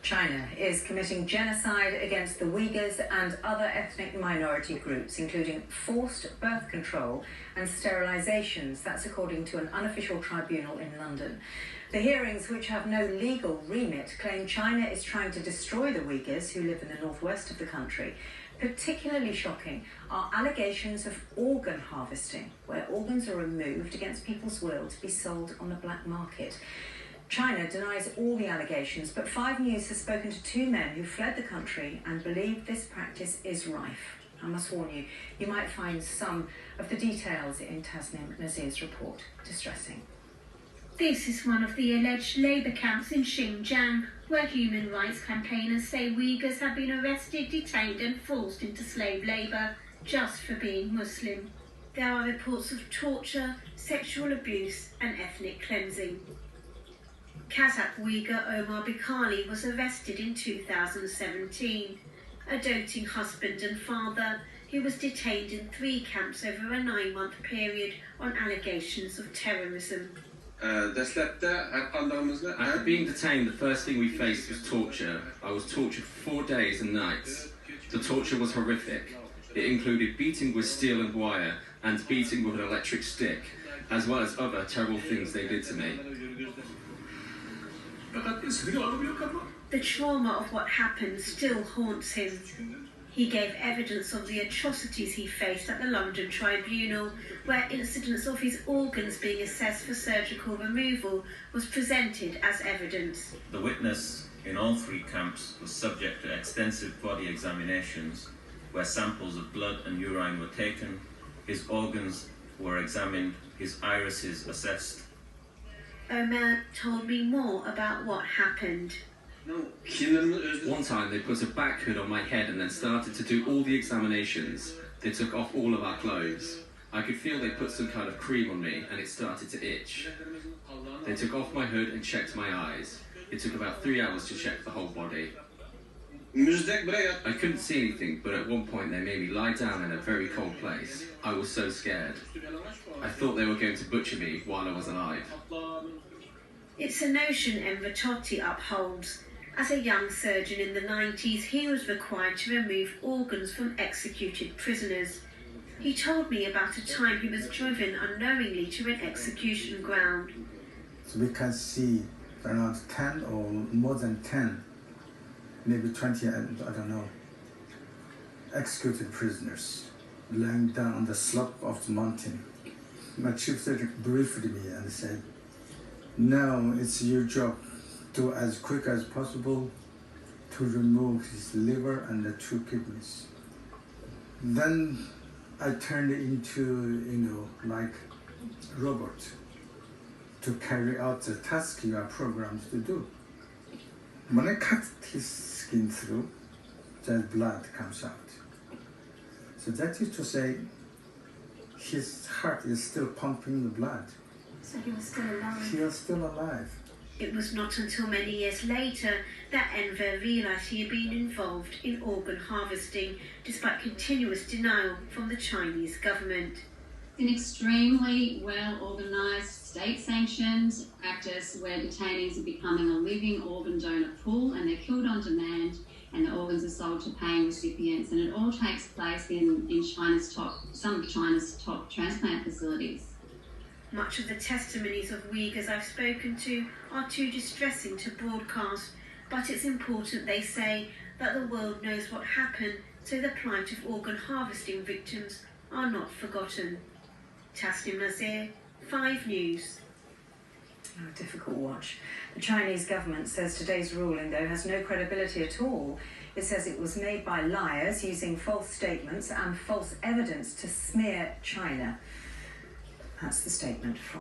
China is committing genocide against the Uyghurs and other ethnic minority groups, including forced birth control and sterilizations. That's according to an unofficial tribunal in London. The hearings, which have no legal remit, claim China is trying to destroy the Uyghurs who live in the northwest of the country. Particularly shocking are allegations of organ harvesting, where organs are removed against people's will to be sold on the black market. China denies all the allegations, but 5 News has spoken to 2 men who fled the country and believe this practice is rife. I must warn you, you might find some of the details in Tasnim Nazir's report distressing. This is one of the alleged labour camps in Xinjiang, where human rights campaigners say Uyghurs have been arrested, detained and forced into slave labour just for being Muslim. There are reports of torture, sexual abuse and ethnic cleansing. Kazakh Uyghur Omar Bikali was arrested in 2017. A doting husband and father, he was detained in 3 camps over a 9-month period on allegations of terrorism. After being detained, the first thing we faced was torture. I was tortured for 4 days and nights. The torture was horrific. It included beating with steel and wire and beating with an electric stick, as well as other terrible things they did to me. The trauma of what happened still haunts him. He gave evidence of the atrocities he faced at the London Tribunal, where incidents of his organs being assessed for surgical removal was presented as evidence. The witness in all 3 camps was subject to extensive body examinations, where samples of blood and urine were taken, his organs were examined, his irises assessed. Omar told me more about what happened. One time they put a back hood on my head and then started to do all the examinations. They took off all of our clothes. I could feel they put some kind of cream on me and it started to itch. They took off my hood and checked my eyes. It took about 3 hours to check the whole body. I couldn't see anything, but at one point they made me lie down in a very cold place. I was so scared. I thought they were going to butcher me while I was alive. It's a notion Enver Totti upholds. As a young surgeon in the 90s, he was required to remove organs from executed prisoners. He told me about a time he was driven unknowingly to an execution ground. So we can see around 10 or more than 10, maybe 20, I don't know, executed prisoners lying down on the slope of the mountain. My chief surgeon briefed me and said, "Now it's your job to, as quick as possible, to remove his liver and the 2 kidneys." Then I turned into, like robot to carry out the task you are programmed to do. When I cut his skin through, the blood comes out. So that is to say, his heart is still pumping the blood. So he was still alive? He was still alive. It was not until many years later that Enver realised he had been involved in organ harvesting, despite continuous denial from the Chinese government. An extremely well-organised, state-sanctioned practice where detainees are becoming a living organ donor pool and they're killed on demand and the organs are sold to paying recipients, and it all takes place in some of China's top transplant facilities. Much of the testimonies of Uyghurs I've spoken to are too distressing to broadcast, but it's important, they say, that the world knows what happened so the plight of organ harvesting victims are not forgotten. Tasnim Nazir, 5 News. Oh, a difficult watch. The Chinese government says today's ruling, though, has no credibility at all. It says it was made by liars using false statements and false evidence to smear China. That's the statement from